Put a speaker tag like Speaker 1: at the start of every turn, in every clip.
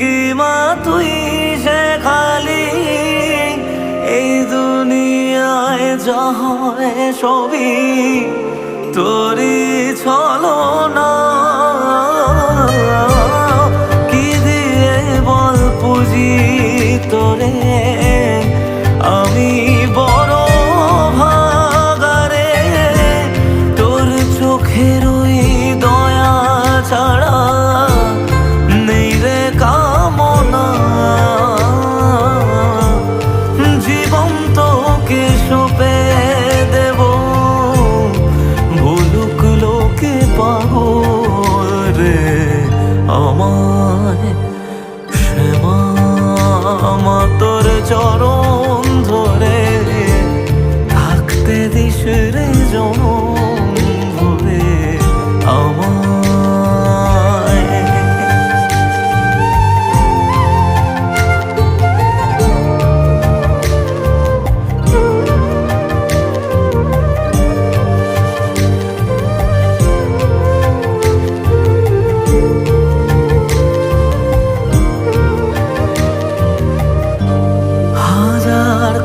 Speaker 1: কি মা তুই সে খালি এই দুনিয়ায় যা হয় সবই তোরই ছলনা। কি দিয়ে বল পুজি তোরে আমি বড় ভাগারে, তোর চোখের ওই দয়া ছাড়া নেই রে কামনা। জীবন তোকে সঁপে দেব, ভুলুক লোকে পাগল রে আমায় শ্যামা। মা তোর চরণ ধরে থাকতে দিস রে জনম ভরে আমায়।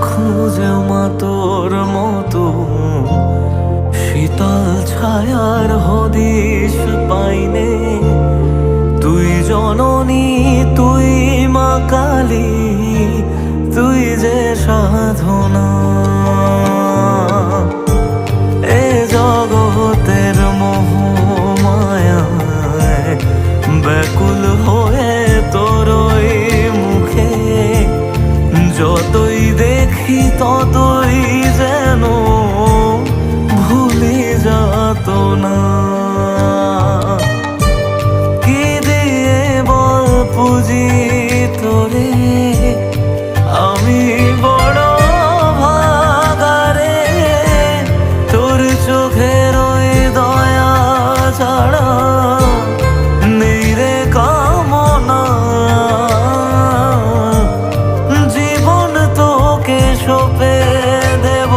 Speaker 1: খুঁজে মা তোর মতো শীতল ছায়ার হদিশ পাইনে। তুই জননী তুই মা কালী, তুই যে সাধনা। এ জগতের মোহ মায়ায় ব্যাকুল হয়ে তোর মুখে যতই দেখি ততই যেন ভুলে যাত না। কি দিয়ে বল পুজি তোরে আমি বড় ভাগারে, তোর চোখের ওই দয়া ছাড়া নেই রে কামনা। সঁপে দেব,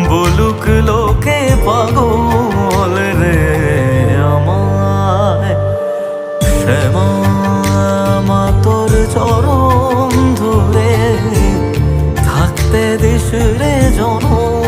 Speaker 1: বলুক লোকে পাগল রে আমায় শ্যামা। মা তোর চরণ ধরে থাকতে দিস রে জনম